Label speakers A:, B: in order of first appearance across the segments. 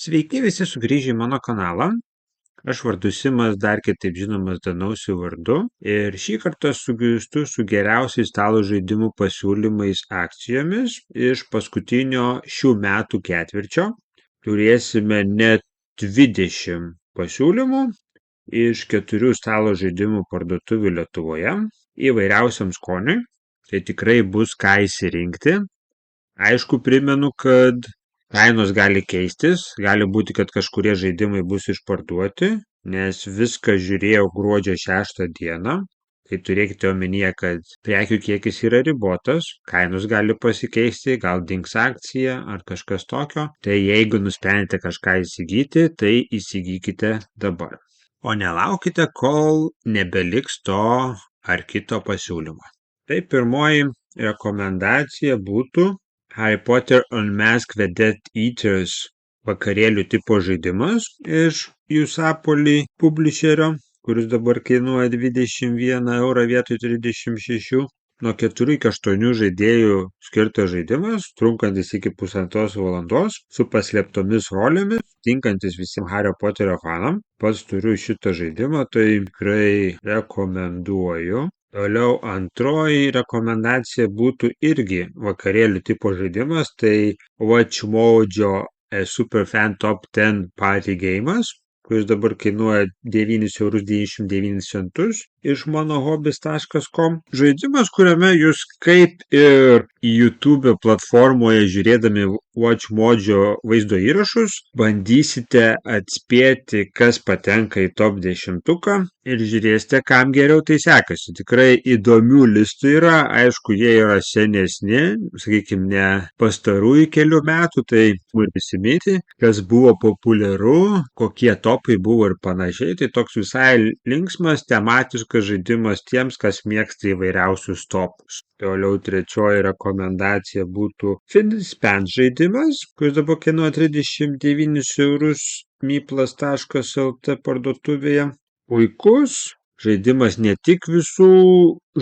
A: Sveiki visi sugrįžę į mano kanalą. Aš vardu Simas, dar kitaip žinomas Danausiu vardu. Ir šį kartą sugrįžtu su geriausiais stalo žaidimų pasiūlymais akcijomis iš paskutinio šių metų ketvirčio. Turėsime net 20 pasiūlymų iš 4 stalo žaidimų parduotuvių Lietuvoje įvairiausiam skoniui. Tai tikrai bus ką išsirinkti. Aišku, primenu, kad kainos gali keistis, gali būti, kad kažkurie žaidimai bus išparduoti, nes viską žiūrėjau gruodžio 6 dieną. Tai turėkite omenyje, kad prekių kiekis yra ribotas, kainos gali pasikeisti, gal dings akcija ar kažkas tokio. Tai jeigu nusprendėte kažką įsigyti, tai įsigykite dabar. O nelaukite, kol nebeliks to ar kito pasiūlymo. Tai pirmoji rekomendacija būtų Harry Potter Unmasked the Death Eaters vakarėlių tipo žaidimas iš Usapoly publisherio, kuris dabar kainuoja 21 eurą vietoj 36. Nuo 4 iki 8 žaidėjų skirtas žaidimas, trunkantis iki 1,5 valandos, su paslėptomis rolėmis, tinkantis visiems Harry Potterio fanam. Pats turiu šitą žaidimą, tai tikrai rekomenduoju. Toliau antroji rekomendacija būtų irgi vakarėlių tipo žaidimas, tai WatchMojo Super Fan Top 10 Party Games, kuris dabar kainuoja 9,99 eurus iš monohobis.com. Žaidimas, kuriame jūs kaip ir YouTube platformoje žiūrėdami WatchMojo vaizdo įrašus, bandysite atspėti, kas patenka į top 10 ir žiūrėsite, kam geriau tai sekasi. Tikrai įdomių listų yra, aišku, jie yra senesni, sakykime, ne pastarųjų kelių metų, tai prisiminti, kas buvo populiaru, kokie topai buvo ir panašiai. Tai toks visai linksmas, tematiškas žaidimas tiems, kas mėgsta įvairiausius topus. Toliau trečioji rekomendacija būtų Finspan žaidimas, kuris dabar kainuoja 39 eurus myplas.lt parduotuvėje. Puikus žaidimas ne tik visų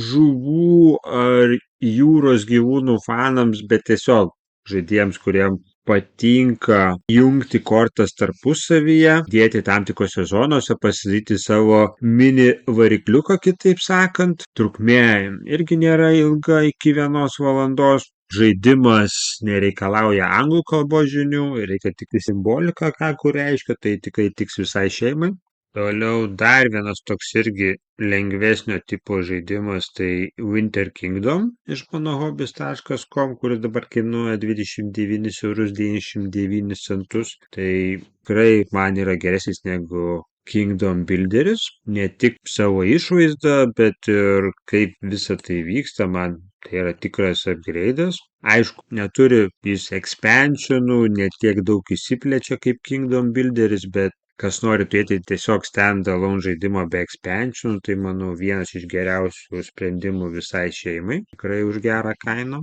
A: žuvų ar jūros gyvūnų fanams, bet tiesiog žaidėjams, kuriems patinka jungti kortas tarpusavyje, dėti tam tikrose zonose, pasidaryti savo mini varikliuką, kitaip sakant. Trukmė irgi nėra ilga, iki 1 valandos. Žaidimas nereikalauja anglų kalbos žinių, reikia tik simboliką, ką kur reiškia, tai tikrai tiks visai šeimai. Toliau dar vienas toks irgi lengvesnio tipo žaidimas, tai Winter Kingdom iš monohobis.com, kuris dabar kainuoja 29,99 eurus. Tai tikrai man yra geresnis negu Kingdom Builderis, ne tik savo išvaizdą, bet ir kaip visa tai vyksta, man tai yra tikras upgrade'as. Aišku, neturi jis expansionų, netiek daug įsiplečia kaip Kingdom Builderis, bet kas nori turėti tiesiog stand-alone žaidimą be expansionų, tai manau vienas iš geriausių sprendimų visai šeimai, tikrai už gerą kainą.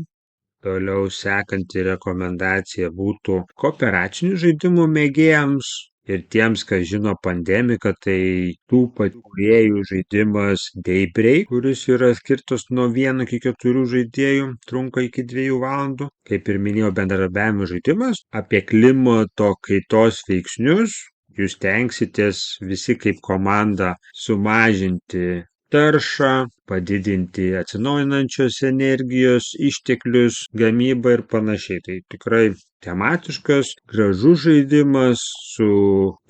A: Toliau sekanti rekomendacija būtų kooperacinių žaidimų mėgėjams ir tiems, kas žino Pandemiką, tai tų pačių kūrėjų žaidimas Daybreak, kuris yra skirtas nuo 1 iki 4 žaidėjų, trunka iki 2 valandų. Kaip ir minėjau, bendradarbiavimo žaidimas apie klimato kaitos veiksnius. Jūs tenksitės visi kaip komanda sumažinti taršą, padidinti atsinaujinančios energijos išteklius, gamybą ir panašiai. Tai tikrai tematiškas, gražus žaidimas su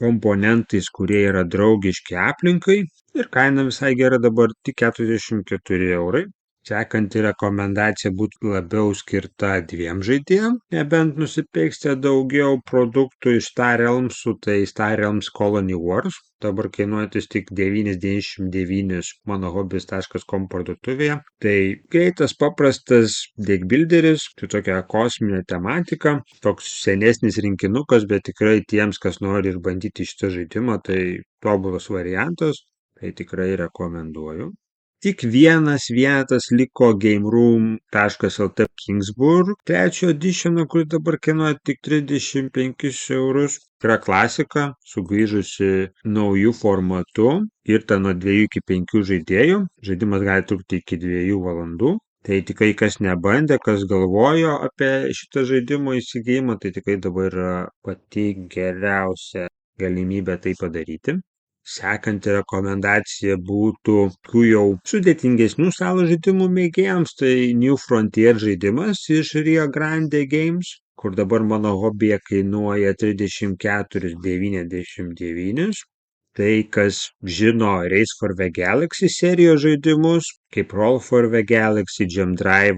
A: komponentais, kurie yra draugiški aplinkai ir kaina visai gera, dabar tik 44 eurai. Sekanti rekomendacija būtų labiau skirta 2 žaidėjams, nebent nusipirksite daugiau produktų iš Star Realmsų, tai Star Realms Colony Wars, dabar kainuojantis tik 9,99 monohobis.com parduotuvėje. Tai greitas, paprastas deckbuilderis, su tokia kosminė tematika, toks senesnis rinkinukas, bet tikrai tiems, kas nori išbandyti šitą žaidimą, tai tobulas variantas, tai tikrai rekomenduoju. Tik vienas vienetas liko GameRoom.lt Kingsburg 3 editiono, kuris dabar kainuoja tik 35 eurus. Yra klasika, sugrįžusi naujų formatų ir ta nuo 2 iki 5 žaidėjų. Žaidimas gali trukti iki 2 valandų. Tai tikrai kas nebandė, kas galvojo apie šitą žaidimo įsigijimą, tai tikrai dabar yra pati geriausia galimybė tai padaryti. Sekanti rekomendacija būtų tų jau sudėtingesnių stalo žaidimų mėgėjams, tai New Frontier žaidimas iš Rio Grande Games, kur dabar mano hobija kainuoja 34,99. Tai, kas žino Race for the Galaxy serijos žaidimus, kaip Roll for the Galaxy, Gem Drive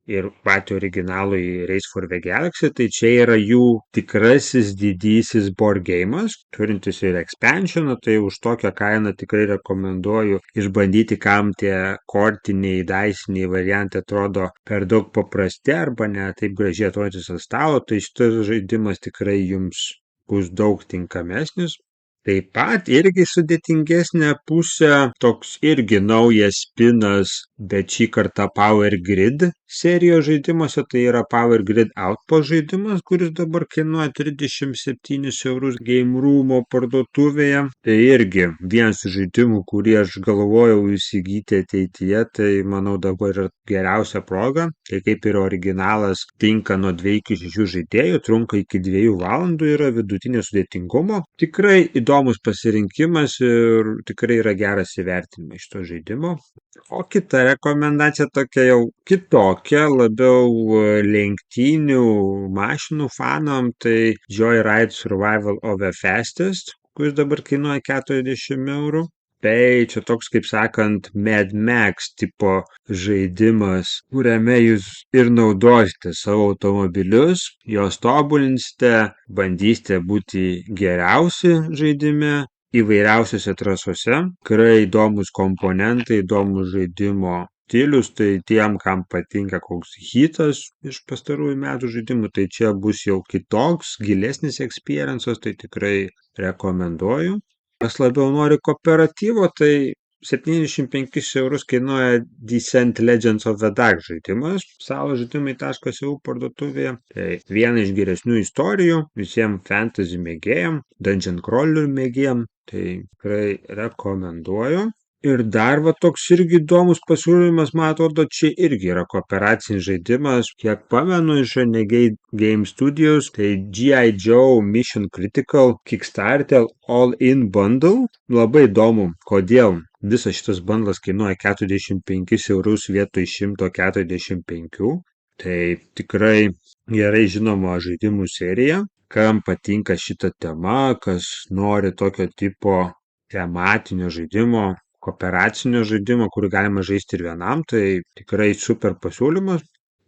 A: ir patį originalų į Race for the Galaxy, tai čia yra jų tikrasis didysis board game'as, turintis ir expansioną, tai už tokią kainą tikrai rekomenduoju išbandyti, kam tie kortiniai, daisiniai variantai atrodo per daug paprasti arba ne taip gražiai atrodantis ant stalo, tai šitas žaidimas tikrai jums bus daug tinkamesnis. Taip pat irgi sudėtingesnė pusė, toks irgi naujas spinas, bet šį kartą Power Grid serijos žaidimuose, tai yra Power Grid Outpost žaidimas, kuris dabar kainuoja 37 eurus Game Roomo parduotuvėje. Tai irgi vienas iš žaidimų, kurį aš galvojau įsigyti ateityje, tai manau dabar yra geriausia proga. Tai kaip ir originalas tinka nuo 2 iki 6 žaidėjų, trunka iki 2 valandų, yra vidutinio sudėtingumo. Tikrai įdomus pasirinkimas ir tikrai yra geras įvertinimas šito žaidimo. O kita rekomendacija tokia jau kitokia, labiau lenktynių mašinų fanam, tai Joyride Survival of the Fastest, kuris dabar kainuoja 40 eurų. Tai čia toks, kaip sakant, Mad Max tipo žaidimas, kuriame jūs ir naudosite savo automobilius, juos tobulinsite, bandysite būti geriausi žaidime, įvairiausiose trasose. Tikrai įdomus komponentai, įdomus žaidimo stilius, tai tiem, kam patinka koks hitas iš pastarųjų metų žaidimų, tai čia bus jau kitoks, gilesnis experience'as, tai tikrai rekomenduoju. Kas labiau nori kooperatyvo, tai 75 eurus kainuoja Descent Legends of the Dark žaidimas, staložaidimai.eu parduotuvėje. Tai viena iš geresnių istorijų visiems fantasy mėgėjam, dungeon crawler mėgėjam, tai tikrai rekomenduoju. Ir dar va toks irgi įdomus pasiūlymas, man atrodo, čia irgi yra kooperacinis žaidimas, kiek pamenu iš Renegade Game Studios, tai G.I. Joe Mission Critical Kickstarter All-In Bundle. Labai įdomu, kodėl visas šitas bundlas kainuoja 45 eurus vietoj 145. Tai tikrai gerai žinoma žaidimų serija, kam patinka šita tema, kas nori tokio tipo tematinio žaidimo, kooperacinio žaidimo, kurį galima žaisti ir vienam, tai tikrai super pasiūlymas.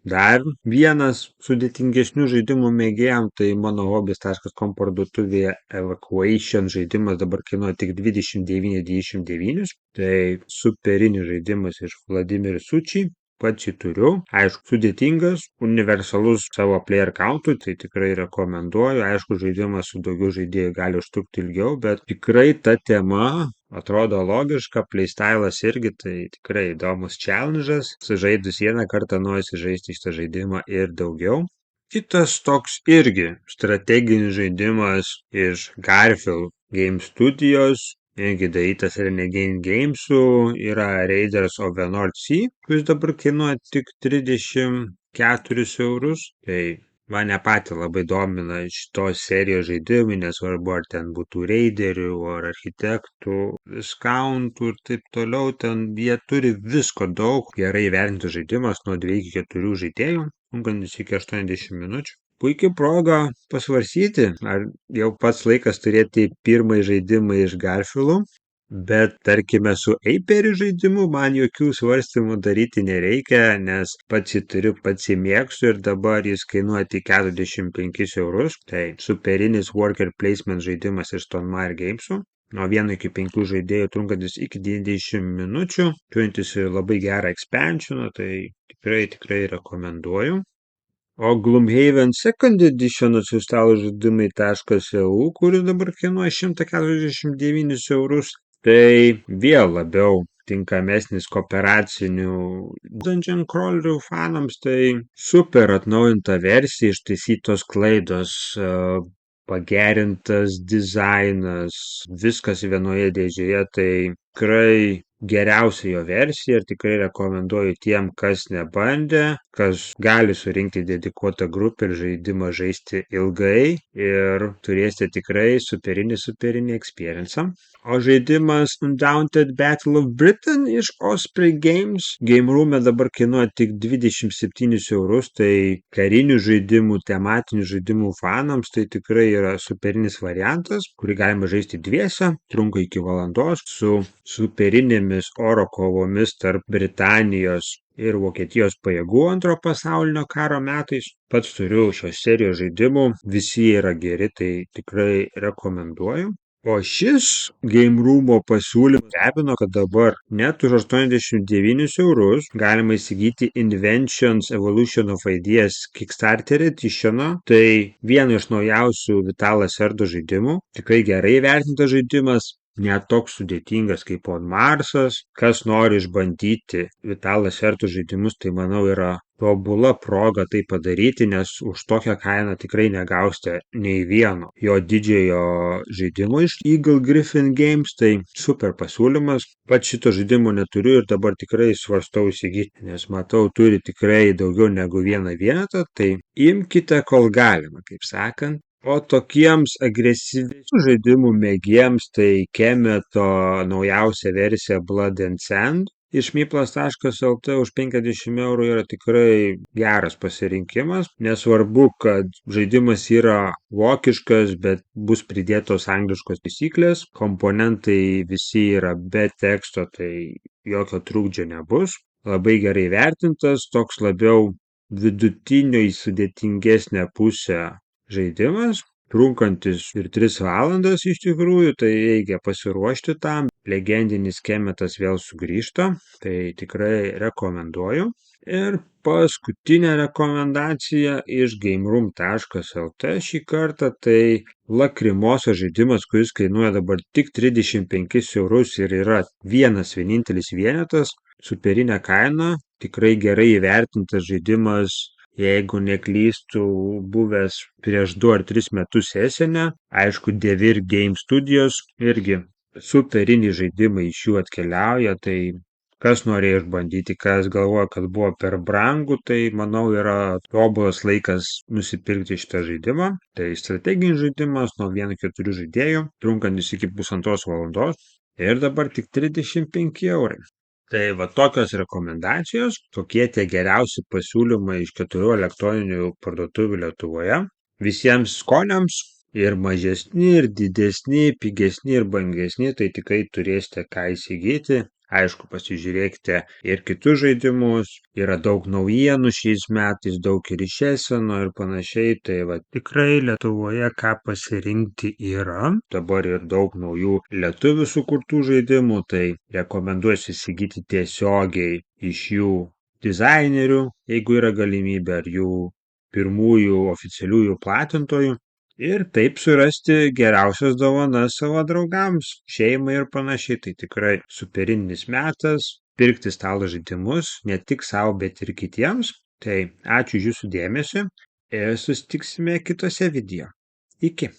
A: Dar vienas sudėtingesnių žaidimų mėgėjam, tai mano hobbies.com parduotuvėje Evacuation žaidimas dabar kainuoja tik 29,99. Tai superinis žaidimas iš Vladimir Suchi. Pats jį turiu. Aišku, sudėtingas, universalus savo player count'u, tai tikrai rekomenduoju. Aišku, žaidimas su daugiau žaidėjų gali užtrukti ilgiau, bet tikrai ta tema atrodo logiška, playstylas irgi, tai tikrai įdomus challenge'as. Sužaidus vieną kartą norisi žaisti šitą žaidimą ir daugiau. Kitas toks irgi strateginis žaidimas iš Garfield Game Studios, irgi darytas Renegade Games'u, yra Raiders of the North Sea, kuris dabar kainuoja tik 34 eurus. Tai mane patį labai domina šitos serijos žaidimai, nesvarbu ar ten būtų raiderių, ar architektų, viscountų ir taip toliau, ten jie turi visko daug, gerai įvertintas žaidimas nuo 2 iki 4 žaidėjų, trunkantis iki 80 minučių. Puikia proga pasvarsyti, ar jau pats laikas turėti pirmąjį žaidimą iš Garfield'ų, bet tarkime su Aperių žaidimu man jokių svarstymų daryti nereikia, nes pats jį turiu, pats jį mėgstu ir dabar jis kainuoja tik 45 eurus. Tai superinis worker placement žaidimas iš Stonemaier Games'ų. Nuo 1 iki 5 žaidėjų trunkantis iki 90 minučių, turintis labai gerą expansioną, tai tikrai rekomenduoju. O Gloomhaven Second Edition su stalo žaidimai.eu, kuris dabar kainuoja 149 eurus, tai vėl labiau tinkamesnis kooperacinių dungeon crawlerių fanams, tai super atnaujinta versija, ištaisytos klaidos, pagerintas dizainas, viskas vienoje dėžėje, tai tikrai geriausia jo versija ir tikrai rekomenduoju tiem, kas nebandė, kas gali surinkti dedikuotą grupę ir žaidimą žaisti ilgai ir turėsite tikrai superinį experience. O žaidimas Undaunted Battle of Britain iš Osprey Games Game Room'e dabar kainuoja tik 27 eurus, tai karinių žaidimų, tematinių žaidimų fanams tai tikrai yra superinis variantas, kurį galima žaisti dviese, trunka iki valandos su superinėmis oro kovomis tarp Britanijos ir Vokietijos pajėgų antro pasaulinio karo metais. Pats turiu šios serijos žaidimų, visi yra geri, tai tikrai rekomenduoju. O šis Game Room'o pasiūlymas stebino, kad dabar net už 89 eurus galima įsigyti Inventions Evolution of Ideas Kickstarter editioną. Tai viena iš naujausių Vitalo Serdo žaidimų. Tikrai gerai vertintas žaidimas. Net toks sudėtingas kaip On Marsas. Kas nori išbandyti Vitalo Serdo žaidimus, tai manau yra tobula proga tai padaryti, nes už tokią kainą tikrai negausite nei vieno jo didžiojo žaidimo iš Eagle Gryphon Games, tai super pasiūlymas. Pats šito žaidimo neturiu ir dabar tikrai svarstau įsigyti, nes matau, turi tikrai daugiau negu vieną vienetą, tai imkite kol galima, kaip sakant. O tokiems agresyvių žaidimų mėgėjams tai Kemeto naujausia versija Blood and Sand iš myplas.lt už 50 eurų yra tikrai geras pasirinkimas. Nesvarbu, kad žaidimas yra vokiškas, bet bus pridėtos angliškos taisyklės. Komponentai visi yra be teksto, tai jokio trukdžio nebus. Labai gerai vertintas, toks labiau vidutinio į sudėtingesnę pusę žaidimas, trunkantis ir 3 valandas iš tikrųjų, tai reikia pasiruošti tam. Legendinis Kemetas vėl sugrįžta, tai tikrai rekomenduoju. Ir paskutinė rekomendacija iš GameRoom.lt šį kartą, tai Lakrimoso žaidimas, kuris kainuoja dabar tik 35 eurus ir yra vienas vienintelis vienetas, superinė kaina, tikrai gerai įvertintas žaidimas. Jeigu neklystu, buvęs prieš 2 ar 3 metus Esene, aišku, Devir Game Studios irgi superiniai žaidimai iš jų atkeliauja, tai kas norėjo išbandyti, kas galvoja, kad buvo per brangu, tai manau yra tobulas laikas nusipirkti šitą žaidimą. Tai strateginis žaidimas nuo 1-4 žaidėjų, trunkantis iki 1,5 valandos ir dabar tik 35 eurai. Tai va tokios rekomendacijos, tokie tie geriausi pasiūlymai iš 4 elektroninių parduotuvių Lietuvoje. Visiems skoniams ir mažesni, ir didesni, pigesni ir brangesni, tai tikrai turėsite ką įsigyti. Aišku, pasižiūrėkite ir kitus žaidimus, yra daug naujienų šiais metais, daug ir iš Eseno ir panašiai, tai va tikrai Lietuvoje ką pasirinkti yra. Dabar ir daug naujų lietuvių sukurtų žaidimų, tai rekomenduosiu įsigyti tiesiogiai iš jų dizainerių, jeigu yra galimybė, ar jų pirmųjų oficialiųjų platintojų. Ir taip surasti geriausias dovanas savo draugams, šeimai ir panašiai. Tai tikrai superinis metas pirkti stalo žaidimus, ne tik savo, bet ir kitiems. Tai ačiū už jūsų dėmesį ir susitiksime kitose video. Iki.